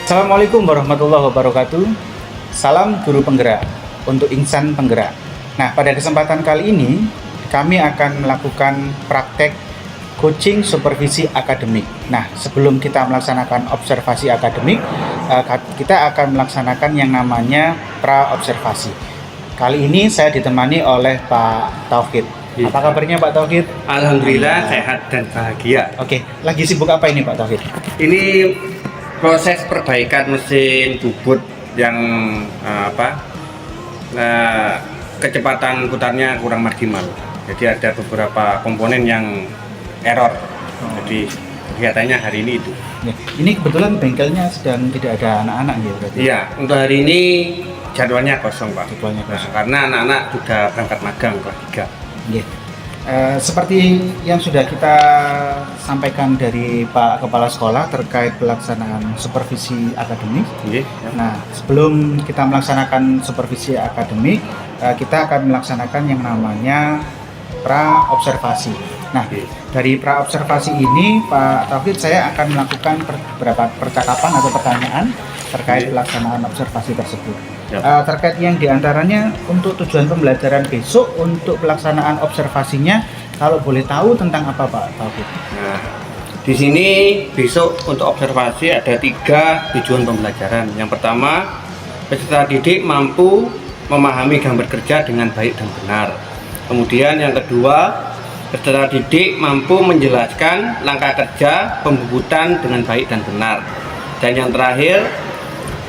Assalamualaikum warahmatullahi wabarakatuh. Salam guru penggerak untuk insan penggerak. Nah, pada kesempatan kali ini kami akan melakukan praktek coaching supervisi akademik. Nah, sebelum kita melaksanakan observasi akademik, kita akan melaksanakan yang namanya pra-observasi. Kali ini saya ditemani oleh Pak Tauhid. Apa kabarnya Pak Tauhid? Alhamdulillah sehat dan bahagia. Oke, lagi sibuk apa ini Pak Tauhid? Ini proses perbaikan mesin bubut yang kecepatan putarnya kurang maksimal. Jadi ada beberapa komponen yang error. Jadi kegiatannya hari ini itu. Ya, ini kebetulan bengkelnya sedang tidak ada anak-anak ya berarti? Iya, untuk hari ini jadwalnya kosong Pak. Jadwalnya kosong. Karena anak-anak sudah berangkat magang kelas 3. Yeah. Seperti yang sudah kita sampaikan dari Pak Kepala Sekolah terkait pelaksanaan supervisi akademik. Yeah. Nah, sebelum kita melaksanakan supervisi akademik, kita akan melaksanakan yang namanya pra-observasi. Nah, dari pra-observasi ini, Pak Tauhid, saya akan melakukan beberapa percakapan atau pertanyaan terkait pelaksanaan observasi tersebut. Terkait yang diantaranya untuk tujuan pembelajaran besok untuk pelaksanaan observasinya, kalau boleh tahu tentang apa Pak Tauhid? Nah, di sini besok untuk observasi ada 3 tujuan pembelajaran. Yang pertama, peserta didik mampu memahami gambar kerja dengan baik dan benar. Kemudian yang kedua, peserta didik mampu menjelaskan langkah kerja pembubutan dengan baik dan benar. Dan yang terakhir,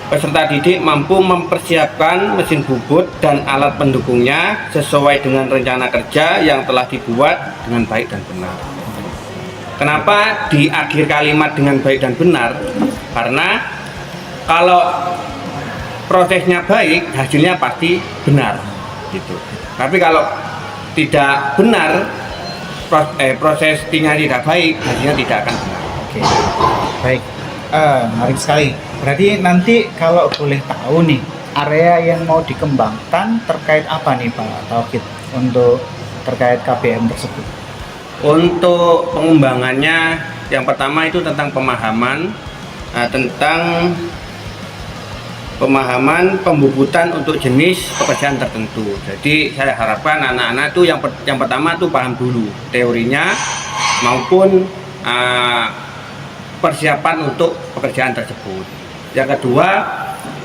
peserta didik mampu mempersiapkan mesin bubut dan alat pendukungnya sesuai dengan rencana kerja yang telah dibuat dengan baik dan benar. Kenapa di akhir kalimat dengan baik dan benar? Karena kalau prosesnya baik, hasilnya pasti benar, gitu. Tapi kalau tidak benar, prosesnya tidak baik, hasilnya tidak akan benar. Oke, baik. Menarik sekali. Berarti nanti kalau boleh tahu nih, area yang mau dikembangkan terkait apa nih Pak Tauhid untuk terkait KBM tersebut? Untuk pengembangannya, yang pertama itu tentang pemahaman pembubutan untuk jenis pekerjaan tertentu. Jadi saya harapkan anak-anak itu yang pertama itu paham dulu teorinya maupun persiapan untuk pekerjaan tersebut. Yang kedua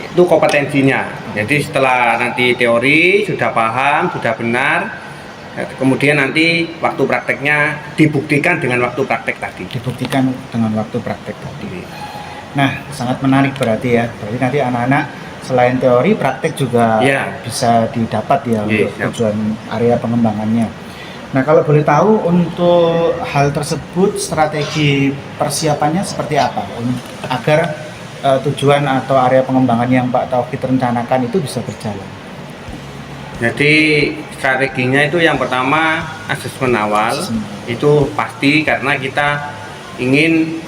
itu kompetensinya. Jadi setelah nanti teori sudah paham, sudah benar, kemudian nanti waktu prakteknya dibuktikan dengan waktu praktek tadi. Dibuktikan dengan waktu praktek tadi. Nah, sangat menarik berarti ya. Berarti nanti anak-anak selain teori, praktek juga bisa didapat ya untuk tujuan area pengembangannya. Nah, kalau boleh tahu untuk hal tersebut strategi persiapannya seperti apa agar tujuan atau area pengembangan yang Pak Tauhid rencanakan itu bisa berjalan? Jadi strateginya itu yang pertama asesmen awal. Itu pasti karena kita ingin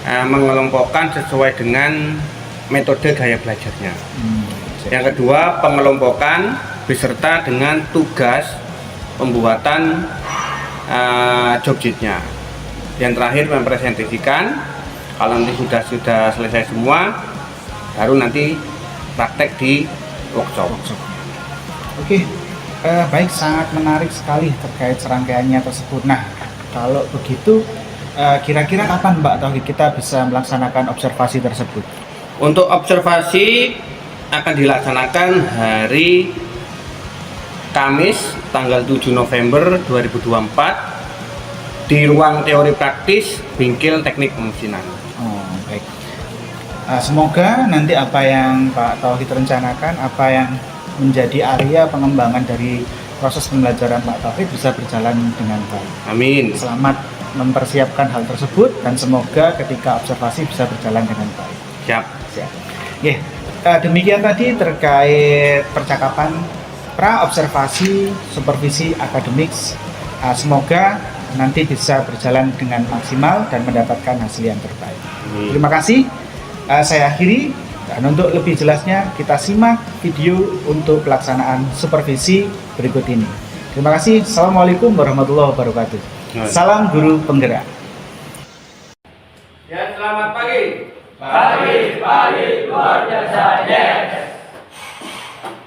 mengelompokkan sesuai dengan metode gaya belajarnya. Yang kedua, pengelompokan beserta dengan tugas pembuatan job sheet-nya. Yang terakhir mempresentasikan. Kalau nanti sudah selesai semua, baru nanti praktek di workshop. Oke, baik, sangat menarik sekali terkait serangkaiannya tersebut. Nah, kalau begitu kira-kira kapan Mbak Tauhid kita bisa melaksanakan observasi tersebut? Untuk observasi akan dilaksanakan hari Kamis tanggal 7 November 2024 di ruang teori praktis Bengkel Teknik Pemesinan. Oh, baik. Semoga nanti apa yang Pak Tauhid rencanakan, apa yang menjadi area pengembangan dari proses pembelajaran Pak Tauhid bisa berjalan dengan baik. Amin. Selamat mempersiapkan hal tersebut dan semoga ketika observasi bisa berjalan dengan baik. Siap. Yeah. Demikian tadi terkait percakapan pra-observasi supervisi akademik. Semoga nanti bisa berjalan dengan maksimal dan mendapatkan hasil yang terbaik. Terima kasih. Saya akhiri, dan untuk lebih jelasnya kita simak video untuk pelaksanaan supervisi berikut ini. Terima kasih. Assalamualaikum warahmatullahi wabarakatuh. Salam guru penggerak. Ya, selamat pagi. Pagi. pagi, luar biasa, yes.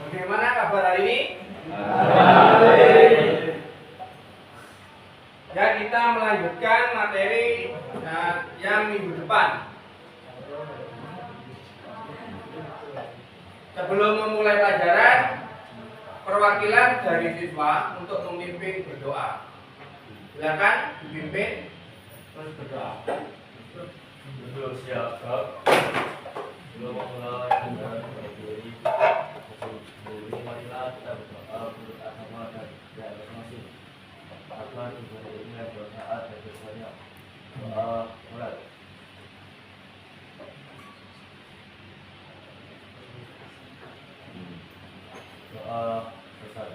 Bagaimana kabar hari ini? Ya, kita melanjutkan materi yang minggu depan. Sebelum memulai pelajaran, perwakilan dari siswa untuk memimpin berdoa. Silakan dipimpin terus berdoa. Siap, Kak. Belum mulai berdiri. Marilah kita berdoa menurut agama dan budaya masing-masing. Agar ibadah ini bermanfaat dan berbanyak. Doa mulai. Doa selesai.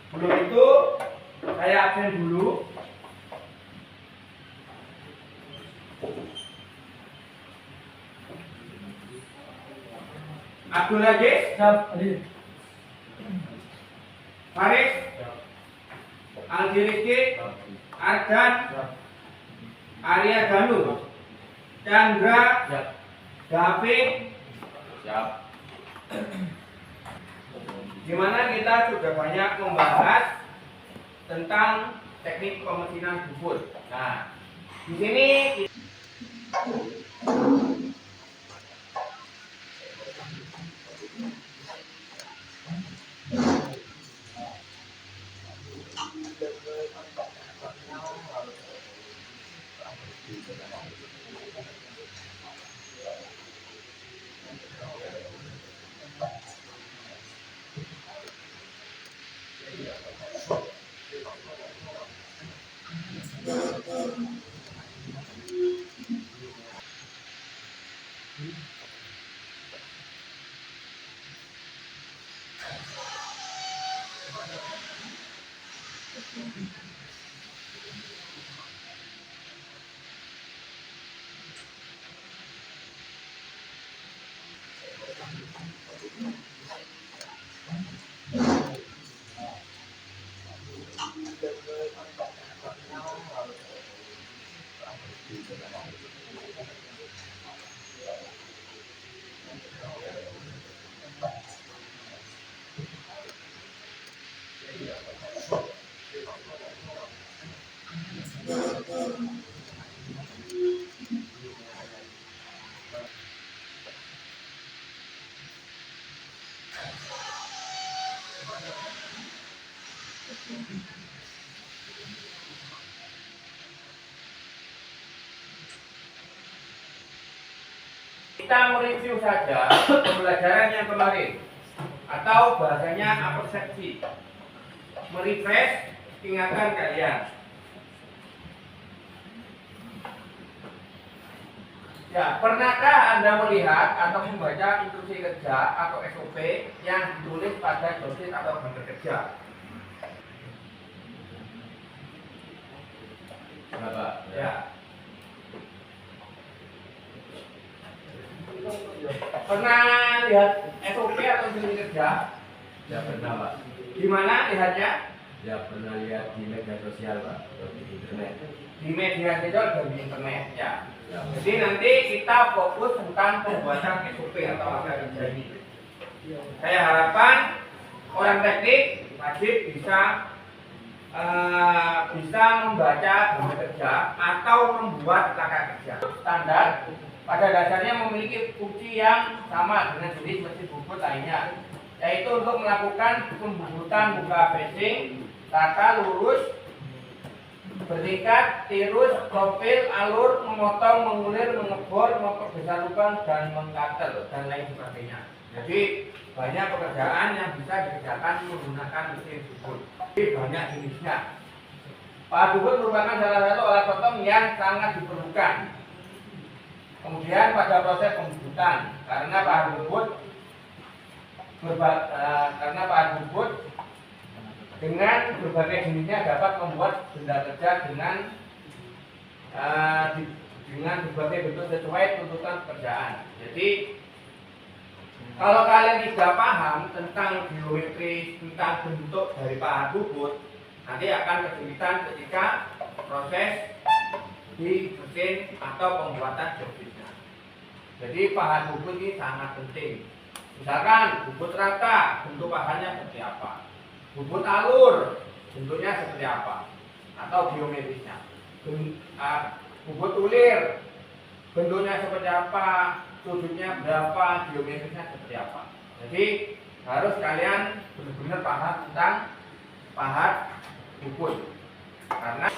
Sebelum itu saya absen dulu. Abdul Aziz, Faris, Aldi Rizky, Ardan, Arya Ganu, Chandra, David, di mana kita sudah banyak membahas tentang teknik pemetinan bubut. Nah, di sini kita mereview saja pembelajaran yang kemarin, atau bahasanya apersepsi, merefresh ingatan kalian. Ya, pernahkah Anda melihat atau membaca instruksi kerja atau SOP yang ditulis pada dosis atau gambar kerja? Kenapa? Ya. Pernah lihat SOP atau instruksi kerja? Ya pernah, Pak. Di mana lihatnya? Ya pernah lihat di media sosial, Pak, atau di internet. Di media sosial dan di internet, ya. Ya. Jadi nanti kita fokus tentang pembuatan SOP atau agenda kerja ini. Saya harapkan orang teknik wajib bisa membaca gambar kerja atau membuat langkah kerja. Standar pada dasarnya memiliki fungsi yang sama dengan jenis mesin bubut lainnya, yaitu untuk melakukan pembubutan buka facing, rata, lurus, bertingkat, tirus, profil, alur, memotong, mengulir, mengebor, memperbesar lubang, dan mengkatel, dan lain sebagainya. Jadi banyak pekerjaan yang bisa dikerjakan menggunakan mesin bubut. Jadi banyak jenisnya. Pahat bubut merupakan salah satu alat potong yang sangat diperlukan. Kemudian pada proses pembubutan, karena pahat bubut dengan berbagai jenisnya dapat membuat benda kerja dengan berbagai bentuk sesuai tuntutan pekerjaan. Jadi kalau kalian tidak paham tentang geometri, tentang bentuk dari pahat bubut, nanti akan kesulitan ketika proses di mesin atau pembuatan jokisnya. Jadi pahat bubut ini sangat penting. Misalkan bubut rata, bentuk pahatnya seperti apa? Bubut alur, bentuknya seperti apa? Atau geometrisnya. Bubut ulir, bentuknya seperti apa? Sudutnya berapa? Geometrisnya seperti apa? Jadi harus kalian benar-benar paham tentang pahat bubut. Karena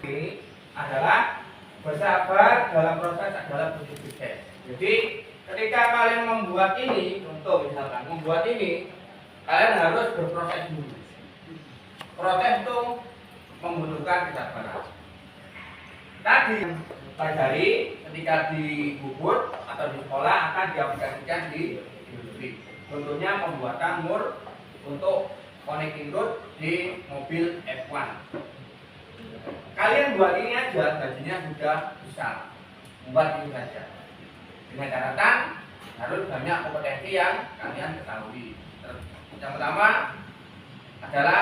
ini adalah bersabar dalam proses adalah kunci sukses. Jadi ketika kalian membuat ini, contoh misalkan membuat ini, kalian harus berproses dulu. Proses itu membutuhkan kesabaran. Tadi pelajari ketika di bubut atau di sekolah akan diaplikasikan di industri. Contohnya pembuatan mur untuk connecting rod di mobil F1. Kalian buat ini aja, gajinya sudah besar. Membuat ini saja. Dengan catatan harus banyak kompetensi yang kalian ketahui. Yang pertama adalah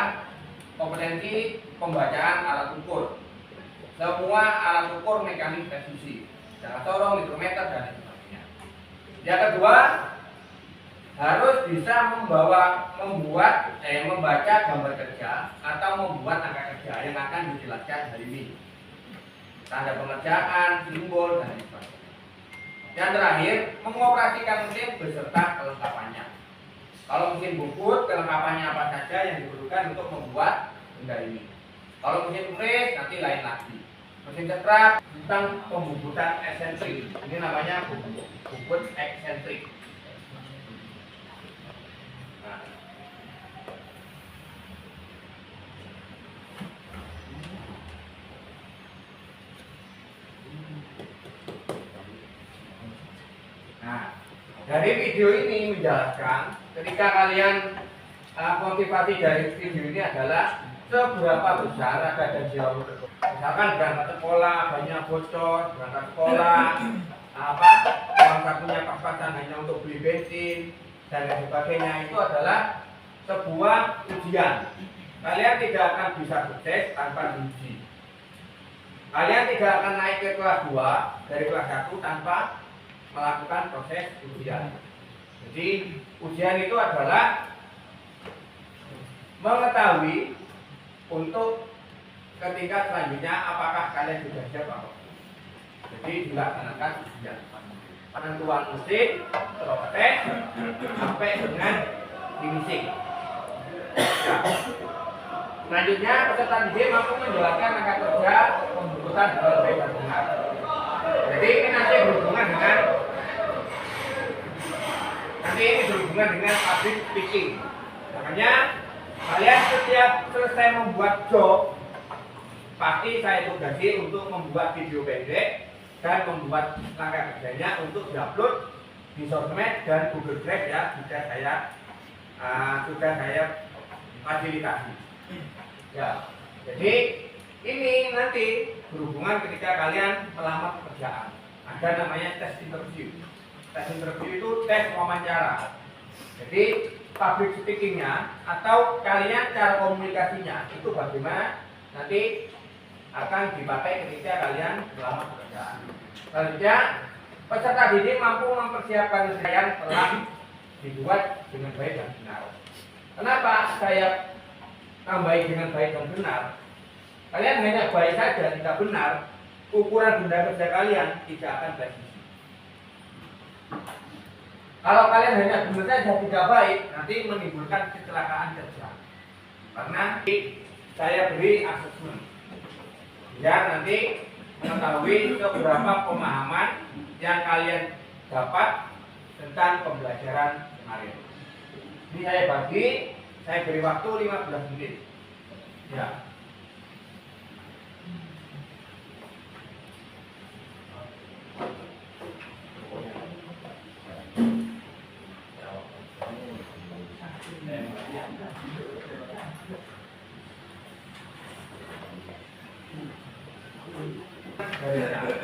kompetensi pembacaan alat ukur. Semua alat ukur mekanik presisi, jarak sorong, mikrometer dan lain sebagainya. Yang kedua harus bisa membaca gambar kerja atau membuat angka kerja yang akan dijelaskan hari ini, tanda pengerjaan, simbol dan lain sebagainya. Yang terakhir mengoperasikan mesin beserta kelengkapannya. Kalau mesin bubut, kelengkapannya apa saja yang diperlukan untuk membuat benda ini. Kalau mesin press nanti lain lagi. Mesin cetrap tentang pembubutan eksentrik. Ini namanya bubut eksentrik. Nah, dari video ini menjelaskan ketika kalian motivasi dari video ini adalah seberapa besar ada dan jauh. Misalkan berangkat sekolah banyak bocor, berangkat sekolah uang sakunya pas-pasan hanya untuk beli bensin dan lain sebagainya, itu adalah sebuah ujian. Kalian tidak akan bisa sukses tanpa diuji. Kalian tidak akan naik ke kelas 2 dari kelas 1 tanpa melakukan proses ujian. Jadi ujian itu adalah mengetahui untuk ketika selanjutnya apakah kalian sudah siap atau tidak. Jadi dilaksanakan ujian. Penentuan mesin, proses sampai dengan finishing. Nah, selanjutnya peserta didik mampu menjelaskan angka kerja pembutuhan hal baik dan benar. Jadi ini nanti berhubungan dengan public speaking. Makanya kalian setiap selesai membuat job, pasti saya tugasi untuk membuat video pendek dan membuat langkah kerjanya untuk diupload di sosmed dan Google Drive ya, sudah saya fasilitasi. Ya, jadi ini nanti berhubungan ketika kalian melamar pekerjaan. Ada namanya tes interview. Tes interview itu tes wawancara. Jadi public speakingnya atau kalian cara komunikasinya itu bagaimana nanti akan dipakai ketika kalian melamar pekerjaan. Selanjutnya, peserta didik mampu mempersiapkan kalian telah dibuat dengan baik dan benar. Kenapa saya tambahi dengan baik dan benar? Kalian hanya baik saja, tidak benar, ukuran benda kerja kalian tidak akan presisi. Kalau kalian hanya benar saja tidak baik, nanti menimbulkan kecelakaan kerja. karena saya beri asesmen biar nanti mengetahui seberapa pemahaman yang kalian dapat tentang pembelajaran kemarin. Ini saya bagi, saya beri waktu 15 menit. Ya.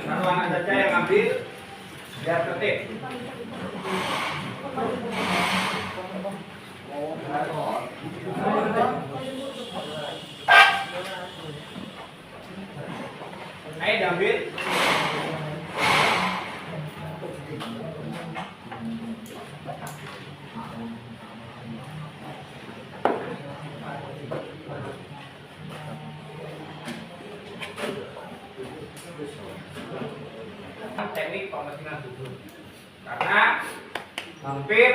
Satu anak saja yang ambil biar tertib. Ayo diambil. Teknik pemesinan duduk, karena hampir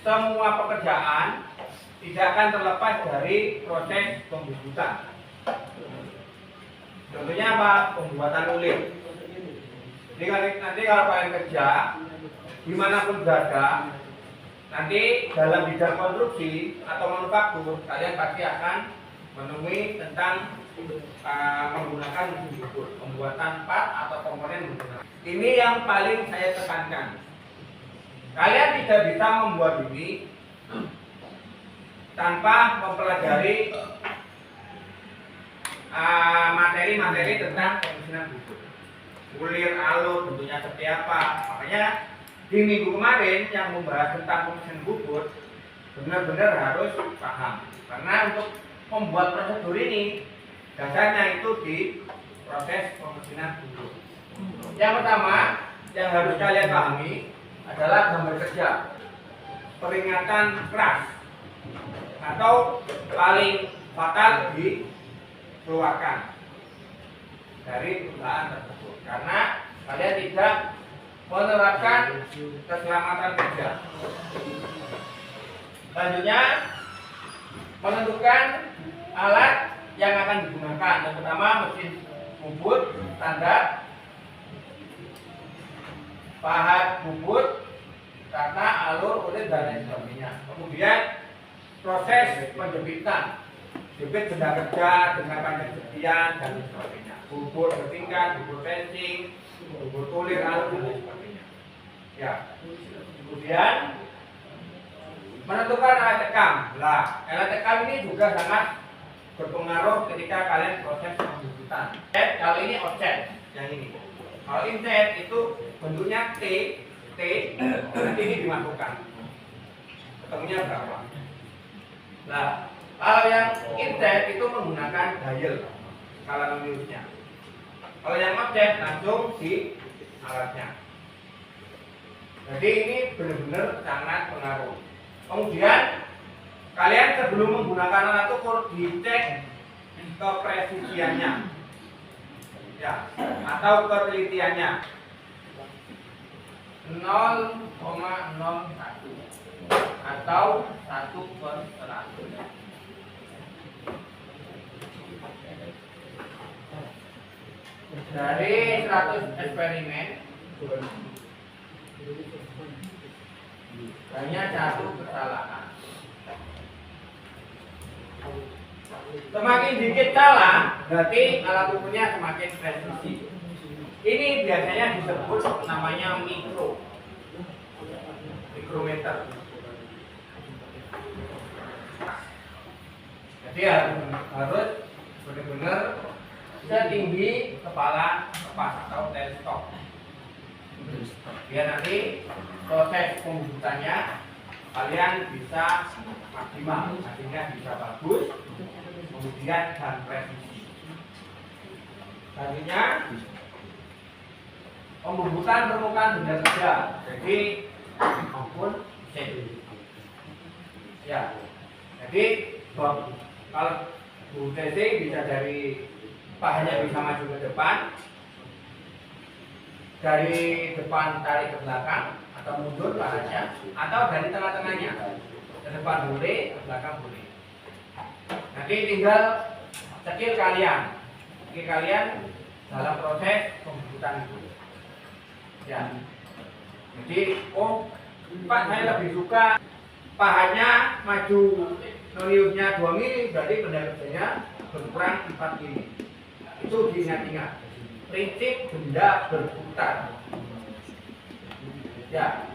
semua pekerjaan tidak akan terlepas dari proses pembusutan. Contohnya apa? Pembuatan ulir. Jadi nanti kalau kalian kerja dimanapun berada, nanti dalam bidang konstruksi atau manufaktur kalian pasti akan menemui tentang menggunakan mesin jukut, pembuatan part atau komponen menggunakan. Ini yang paling saya tekankan. Kalian tidak bisa membuat ini tanpa mempelajari materi-materi tentang pemesinan jukut. Ulir, alur, bentuknya seperti apa. Makanya di minggu kemarin yang membahas tentang pemesinan jukut benar-benar harus paham. Karena untuk membuat prosedur ini dasarnya itu di proses pemesinan jukut. Yang pertama yang harus kalian pahami adalah gambar kerja, peringatan keras atau paling fatal dikeluarkan dari perusahaan tersebut karena kalian tidak menerapkan keselamatan kerja. Selanjutnya menentukan alat yang akan digunakan. Yang pertama mesin bubut standar, pahat bubut, tata, alur, ulir, dan lain sebagainya. Kemudian proses penjepitan, jepit benda kerja dengan panjang sekian dan lain sebagainya. Bubut bertingkat, bubut fencing, bubut ulir, alur, dan lain sebagainya. Ya. Kemudian menentukan alat tekam. Lah, alat tekam ini juga sangat berpengaruh ketika kalian proses pembusutan. Kalau ini offset, yang ini. Kalau inset itu bentuknya T, nanti ini dimasukkan. Ketemunya berapa? Nah, kalau yang inset itu menggunakan dial skala numeriusnya. Kalau yang offset langsung di alatnya. Jadi ini benar-benar sangat pengaruh. Kemudian kalian sebelum menggunakan alat ukur dicek kepresisiannya. Ya, atau ketelitiannya 0,01 atau 1/100. Dari 100 eksperimen hanya 1 kesalahan. Semakin dikit salah, berarti alat ukurnya semakin presisi. Ini biasanya disebut namanya mikrometer. Jadi harus benar-benar setinggi kepala kepas atau teleskop. Biar nanti proses pembusutannya kalian bisa maksimal, hasilnya bisa bagus, kemudian dan presisi. Selanjutnya pembusutan permukaan benda kerja, jadi maupun ya. Jadi kalau Bu TC bisa dari pahanya bisa maju ke depan, dari depan tarik ke belakang atau mundur pahanya, atau dari tengah-tengahnya ke depan boleh, ke belakang boleh. Nah, Nanti tinggal skill kalian dalam proses pembuatan itu. Ya. Jadi, oh Pak, saya lebih suka pahanya maju noniusnya 2 mili, berarti benda kerjanya berkurang 4 mili. Itu diingat-ingat. Prinsip benda berputar. Ya.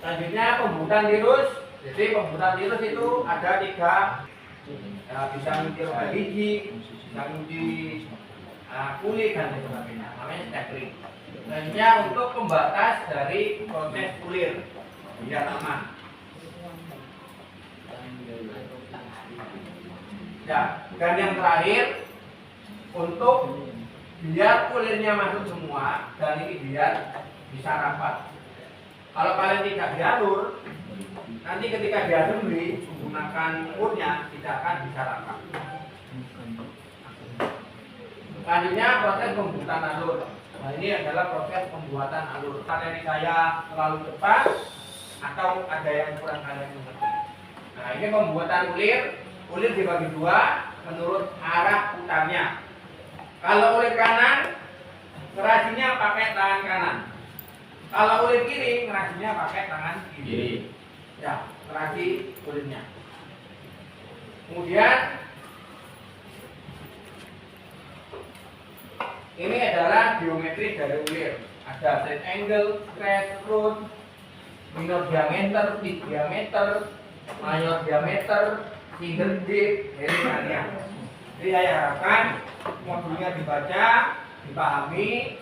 Selanjutnya pembuatan tirus. Jadi pembuatan tirus itu ada 3. Ya, bisa mengunci roda gigi, bisa mengunci kulit dan sebagainya. Namanya stapling. Selanjutnya untuk pembatas dari proses kulir biar aman. Ya, dan yang terakhir untuk biar kulirnya masuk semua dan ini biar bisa rapat. Kalau kalian tidak diatur, nanti ketika diassembly menggunakan ukurnya tidak akan bisa rapat. Selanjutnya proses pembuatan alur. Nah, ini adalah proses pembuatan alur. Materi saya terlalu cepat atau ada yang kurang kalian mengerti. Nah, ini pembuatan ulir. Ulir dibagi 2 menurut arah putarnya. Kalau ulir kanan, ngerasinya pakai tangan kanan. Kalau ulir kiri, ngerasinya pakai tangan kiri. Ya, ngerasi ulirnya. Kemudian ini adalah geometri dari ulir. Ada side angle, straight, root, minor diameter, big diameter, mayor diameter, single dip, heliannya. Jadi saya harapkan modulnya dibaca, dipahami.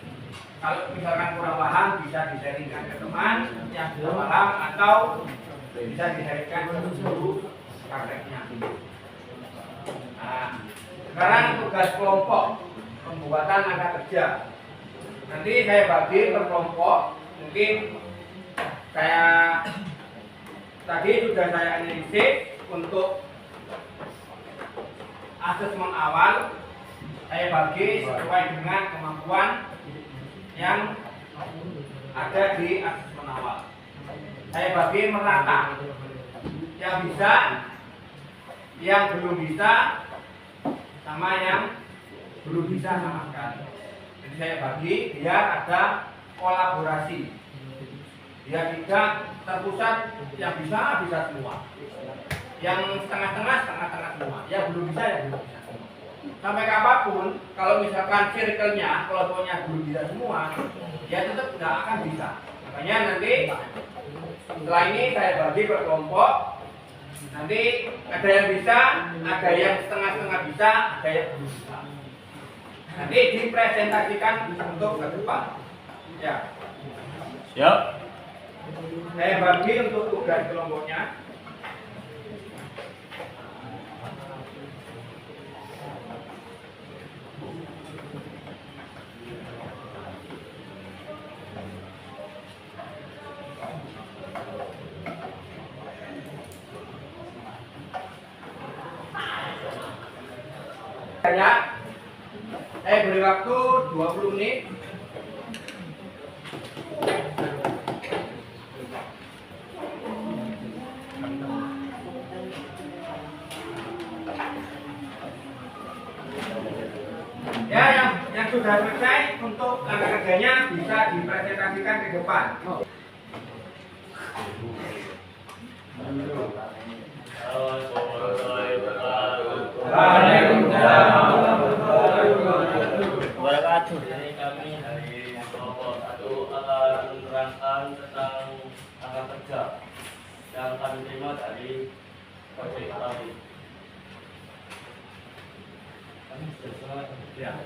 Kalau misalkan kurang paham bisa di-sharingkan ke teman yang sudah paham atau bisa di-sharingkan ke guru prakteknya. Nah, sekarang tugas kelompok pembuatan angka kerja. Nanti saya bagi per kelompok. Mungkin saya tadi sudah saya analisis untuk asesmen awal. Saya bagi sesuai dengan kemampuan yang ada di asesmen awal. Saya bagi merata. Yang bisa, yang belum bisa, sama yang belum bisa sama sekali. Jadi saya bagi biar ada kolaborasi. Biar tidak terpusat yang bisa semua. Yang setengah-setengah semua. Yang belum bisa bisa semua. Sampai kapanpun, kalau misalkan circle-nya, kelompoknya belum bisa semua, ya tetap nggak akan bisa. Makanya nanti setelah ini saya bagi per kelompok. Nanti ada yang bisa, ada yang setengah-setengah bisa, ada yang belum bisa. Nanti dipresentasikan untuk ke depan. Ya. Siap. Saya bagi untuk tugas kelompoknya. Saya beri waktu 20 menit. Ya, yang sudah selesai untuk angka kerjanya bisa dipresentasikan ke depan. Jadi kami dari kelompok 1 akan menerangkan tentang angka kerja yang kami terima dari proyek tadi. Yang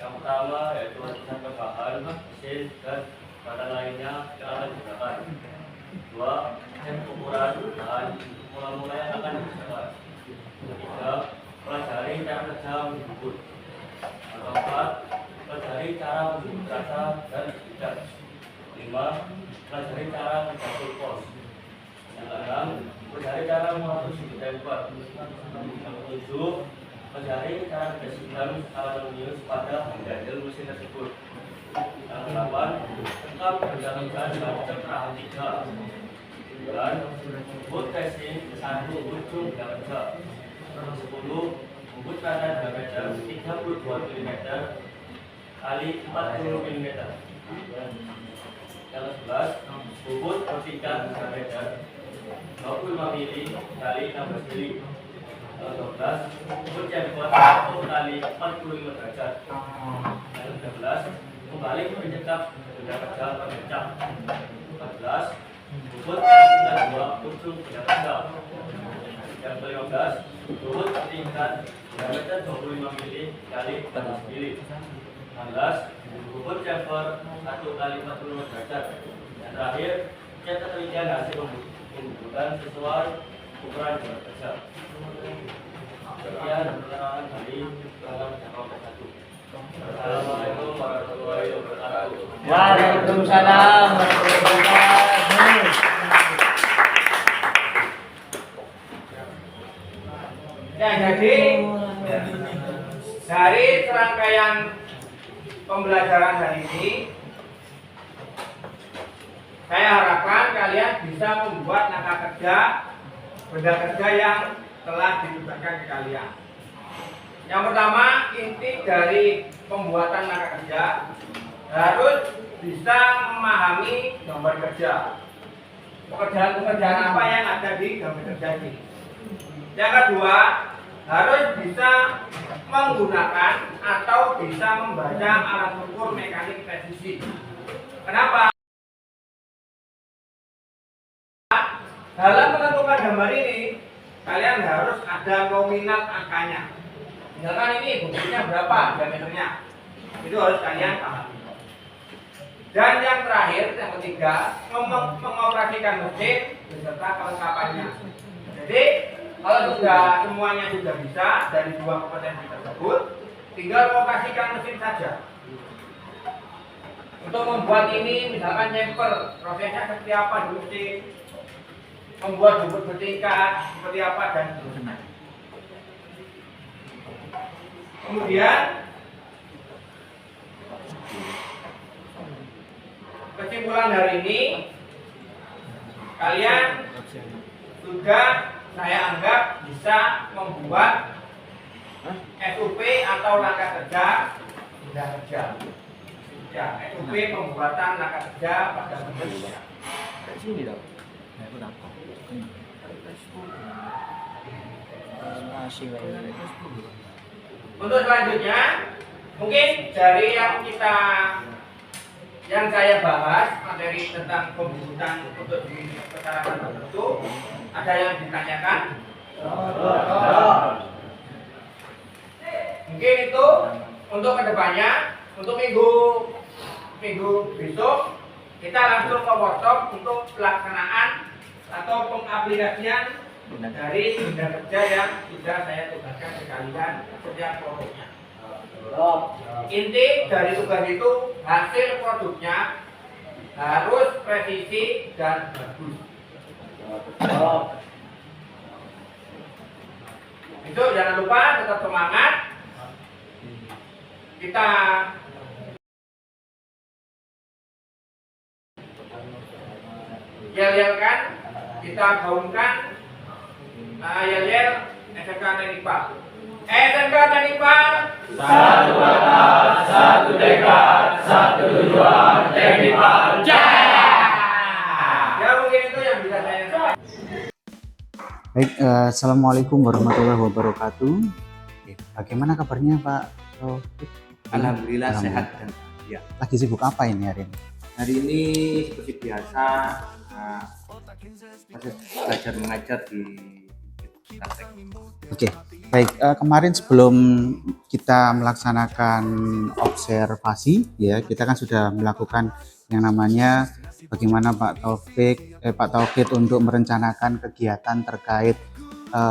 pertama yaitu warisan bahan, mesin, dan bahan lainnya yang akan digunakan. 2. Ukuran bahan mula-mula yang akan digunakan. 3. Pelajari cara kerja menyebut. 4. Pelajari cara menyebut rasa dan tidak. 5. Pelajari cara mencatur pos. Yang 6. Pelajari cara mengatur sudut temper. Yang 7. Pelajari cara mendesain aluminium pada handle mesin tersebut. Yang 8. Lengkap berjalan dengan cek perahan 3. 9. Bobot casing 1 ujung benda kerja. 10. Bobot kanan diameter 32 mm kali 40 mm. Yang 11. Bobot vertikal diameter 25 mm kali 16 mm. Yang 12. Bobot chamfer 1 kali 45 derajat. Yang 13. Kembali mencekap benda kerja berpecah. 14. Bobot tingkat 2 ujung benda kerja. Yang 15. Bobot tingkat diameter 25 mm kali 14 mm. 16. Bobot chamfer 1 kali 45 derajat. Yang terakhir, cat ketelitian hasil pembuatan sesuai ukuran benda kerja. Sekian penerangan dari program jangka 1. Assalamualaikum warahmatullahi wabarakatuh. Waalaikumsalam warahmatullahi wabarakatuh. Ya, jadi dari serangkaian pembelajaran hari ini, saya harapkan kalian bisa membuat naskah kerja, benda kerja yang telah ditugaskan ke kalian. Yang pertama, inti dari pembuatan naskah kerja harus bisa memahami gambar kerja. Pekerjaan-pekerjaan apa yang ada di gambar kerja ini. Yang kedua, harus bisa menggunakan atau bisa membaca alat ukur mekanik presisi. Kenapa? Dalam menentukan gambar ini, kalian harus ada nominal angkanya. Misalkan ini buktinya berapa diameternya, itu harus kalian pahami. Dan yang terakhir, yang ketiga, mengoperasikan mesin beserta kelengkapannya. Jadi kalau sudah semuanya sudah bisa dari dua kompetensi tersebut, tinggal mengoperasikan mesin saja. Untuk membuat ini, misalkan chamfer, prosesnya seperti apa di mesin, membuat bobot bertingkat seperti apa dan seterusnya. Kemudian kesimpulan hari ini, kalian sudah saya anggap bisa membuat SOP atau langkah kerja benda kerja. Ya, SOP pembuatan langkah kerja pada benda kerja. Untuk selanjutnya, mungkin dari yang saya bahas materi tentang pembuatan untuk di persyaratan tertentu, ada yang ditanyakan? Mungkin itu untuk kedepannya, untuk minggu besok kita langsung ke workshop untuk pelaksanaan atau pengaplikasian dari benda kerja yang sudah saya tugaskan ke kalian setiap produknya. Inti dari tugas itu, hasil produknya harus presisi dan bagus. Itu jangan lupa tetap semangat. Kita yel-yelkan, kita gaungkan yel-yel SMK Teknik. SMK Teknik, Satu kata, satu tekad, satu tujuan, Teknik Jaya. Ya mungkin itu yang bisa saya sampaikan. Baik, assalamualaikum warahmatullahi wabarakatuh. Bagaimana kabarnya Pak Taufik? Alhamdulillah Alhamdulillah. sehat dan ya. Lagi sibuk apa ini hari ini? Hari ini seperti biasa masih belajar mengajar di praktek. Oke, baik. Kemarin sebelum kita melaksanakan observasi, ya kita kan sudah melakukan yang namanya bagaimana Pak Taufik untuk merencanakan kegiatan terkait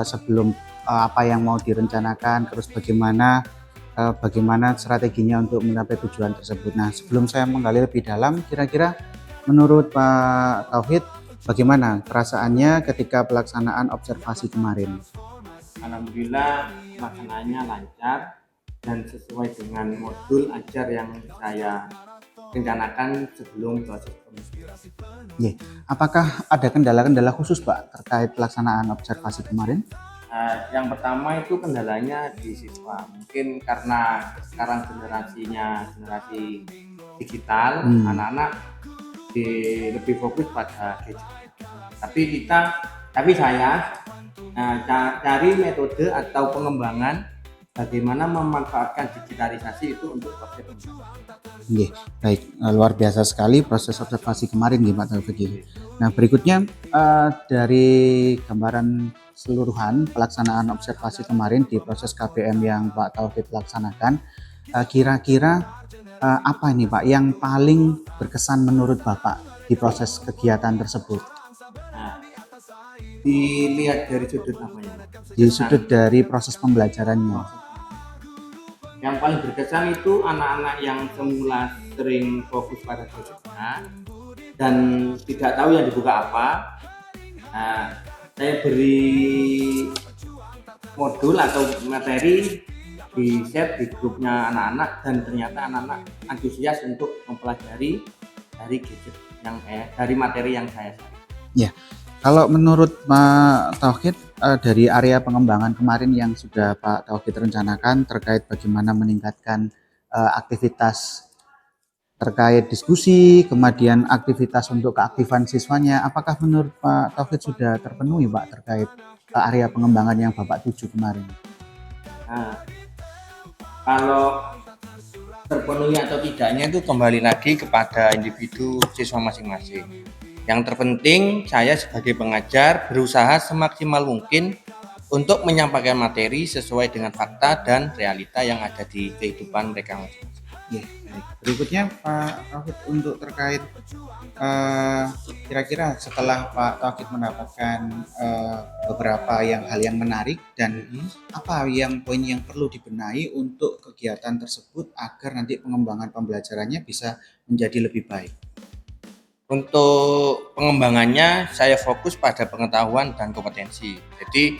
sebelum apa yang mau direncanakan, terus bagaimana strateginya untuk mencapai tujuan tersebut. Nah, sebelum saya menggali lebih dalam, kira-kira menurut Pak Taufik bagaimana perasaannya ketika pelaksanaan observasi kemarin? Alhamdulillah pelaksanaannya lancar dan sesuai dengan modul ajar yang saya rencanakan sebelum proses pemilihan. Apakah ada kendala-kendala khusus Pak terkait pelaksanaan observasi kemarin? Yang pertama itu kendalanya di siswa. Mungkin karena sekarang generasi digital, anak-anak lebih fokus pada gadget. Tapi saya cari metode atau pengembangan bagaimana memanfaatkan digitalisasi itu untuk proses pemilihan. Baik, luar biasa sekali proses observasi kemarin Pak Taufik. Nah, berikutnya dari gambaran keseluruhan pelaksanaan observasi kemarin di proses KBM yang Pak Taufik laksanakan, kira-kira apa ini Pak yang paling berkesan menurut Bapak di proses kegiatan tersebut? Dilihat dari sudut apanya? Di sudut dari proses pembelajarannya. Yang paling berkesan itu anak-anak yang semula sering fokus pada gadgetnya dan tidak tahu yang dibuka apa. Saya beri modul atau materi di share di grupnya anak-anak dan ternyata anak-anak antusias untuk mempelajari dari gadget dari materi yang saya share. Kalau menurut Pak Tauhid, dari area pengembangan kemarin yang sudah Pak Tauhid rencanakan terkait bagaimana meningkatkan aktivitas terkait diskusi, kemudian aktivitas untuk keaktifan siswanya, apakah menurut Pak Tauhid sudah terpenuhi Pak terkait area pengembangan yang Bapak tuju kemarin? Kalau terpenuhi atau tidaknya itu kembali lagi kepada individu siswa masing-masing. Yang terpenting saya sebagai pengajar berusaha semaksimal mungkin untuk menyampaikan materi sesuai dengan fakta dan realita yang ada di kehidupan mereka masing-masing. Berikutnya Pak Tauhid untuk terkait kira-kira setelah Pak Tauhid mendapatkan beberapa hal yang menarik dan apa poin yang perlu dibenahi untuk kegiatan tersebut agar nanti pengembangan pembelajarannya bisa menjadi lebih baik. Untuk pengembangannya saya fokus pada pengetahuan dan kompetensi. Jadi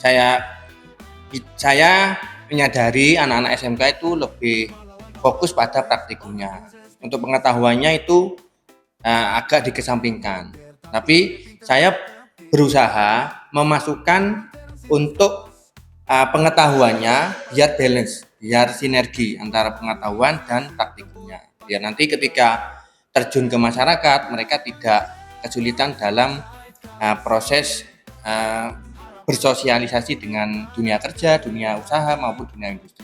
saya menyadari anak-anak SMK itu lebih fokus pada praktikumnya. Untuk pengetahuannya itu agak dikesampingkan. Tapi saya berusaha memasukkan untuk pengetahuannya biar balance, biar sinergi antara pengetahuan dan praktikumnya. Biar nanti ketika terjun ke masyarakat mereka tidak kesulitan dalam proses bersosialisasi dengan dunia kerja, dunia usaha maupun dunia industri.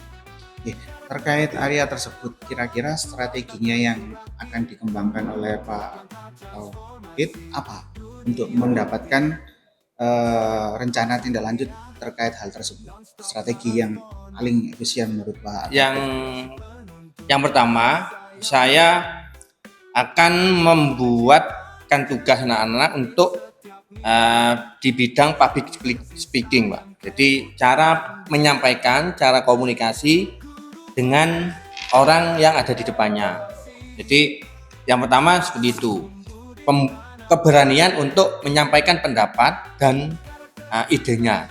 Terkait area tersebut, kira-kira strateginya yang akan dikembangkan oleh Pak Tauhid apa untuk mendapatkan rencana tindak lanjut terkait hal tersebut? Strategi yang paling efisien menurut Pak? Yang pertama, saya akan membuatkan tugas anak-anak untuk di bidang public speaking, Pak. Jadi cara menyampaikan, cara komunikasi dengan orang yang ada di depannya. Jadi yang pertama seperti itu, keberanian untuk menyampaikan pendapat dan idenya.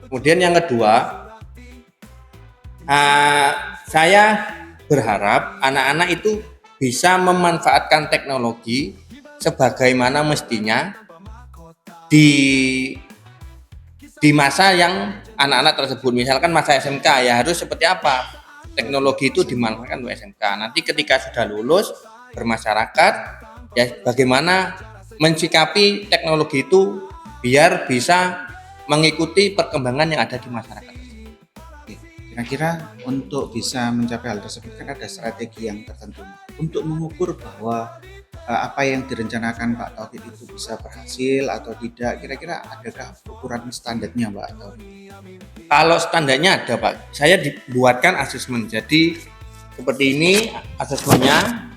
Kemudian yang kedua, saya berharap anak-anak itu bisa memanfaatkan teknologi sebagaimana mestinya di masa yang anak-anak tersebut. Misalkan masa SMK ya harus seperti apa teknologi itu dimanfaatkan untuk SMK. Nanti ketika sudah lulus bermasyarakat ya bagaimana mensikapi teknologi itu biar bisa mengikuti perkembangan yang ada di masyarakat. Kira-kira untuk bisa mencapai hal tersebut kan ada strategi yang tertentu untuk mengukur bahwa apa yang direncanakan Pak Tauhid itu bisa berhasil atau tidak. Kira-kira adakah ukuran standarnya Pak Tauhid? Kalau standarnya ada Pak, saya dibuatkan asesmen. Jadi seperti ini asesmennya.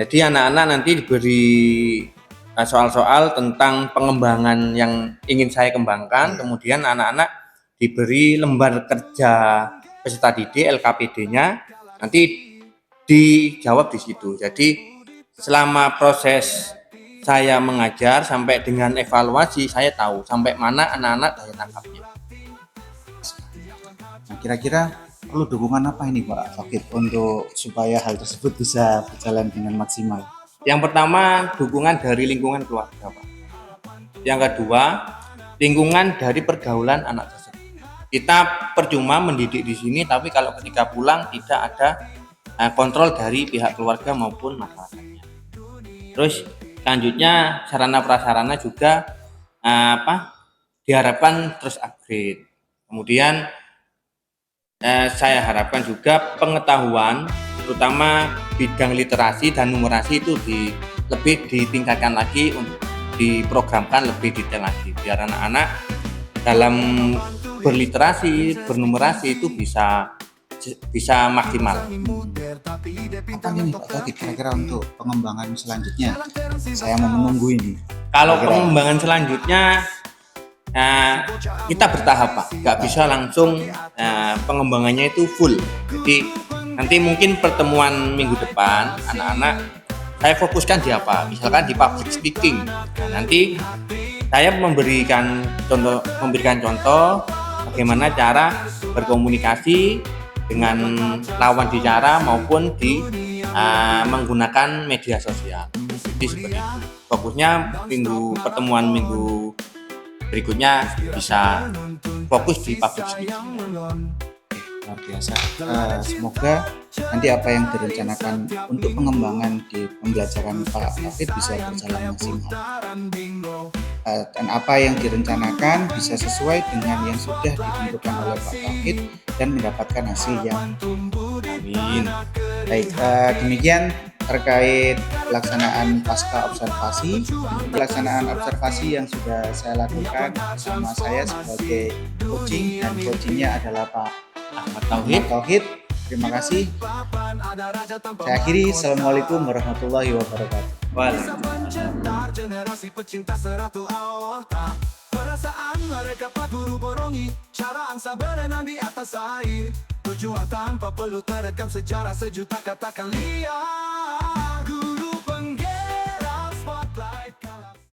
Jadi anak-anak nanti diberi soal-soal tentang pengembangan yang ingin saya kembangkan. Kemudian anak-anak diberi lembar kerja peserta didik LKPD-nya, nanti dijawab di situ. Jadi selama proses saya mengajar sampai dengan evaluasi saya tahu sampai mana anak-anak daya tangkapnya. Nah, kira-kira perlu dukungan apa ini Pak Fakid untuk supaya hal tersebut bisa berjalan dengan maksimal? Yang pertama, dukungan dari lingkungan keluarga, Pak. Yang kedua, lingkungan dari pergaulan anak tersebut. Kita percuma mendidik di sini, tapi kalau ketika pulang tidak ada kontrol dari pihak keluarga maupun masyarakatnya. Terus selanjutnya sarana prasarana juga diharapkan terus upgrade. Kemudian saya harapkan juga pengetahuan, terutama bidang literasi dan numerasi itu lebih ditingkatkan lagi, untuk diprogramkan lebih detail lagi, biar anak-anak dalam berliterasi, bernumerasi itu bisa maksimal. Apa ini Pak Fakid kira-kira untuk pengembangan selanjutnya? Saya mau menunggu ini. Kalau pengembangan selanjutnya kita bertahap, Pak, nggak bisa langsung pengembangannya itu full. Jadi nanti mungkin pertemuan minggu depan anak-anak saya fokuskan di apa, misalkan di public speaking. Nanti saya memberikan contoh bagaimana cara berkomunikasi dengan lawan bicara maupun menggunakan media sosial. Jadi seperti itu. Fokusnya pertemuan minggu berikutnya bisa fokus di public speaking. Luar biasa. Semoga nanti apa yang direncanakan untuk pengembangan di pembelajaran Pak Fakid bisa berjalan maksimal. Dan apa yang direncanakan bisa sesuai dengan yang sudah ditentukan oleh Pak Fakid dan mendapatkan hasil yang amin. Baik, demikian terkait pelaksanaan pasca observasi yang sudah saya lakukan bersama saya sebagai coaching, dan coachingnya adalah Pak Ahmad Tauhid. Terima kasih. Saya akhiri. Assalamualaikum warahmatullahi wabarakatuh. Generasi pecinta seratus awal perasaan mereka patut borongi, cara angsa berenang di atas air, tujuan tanpa perlu terekam sejarah sejuta katakan liar.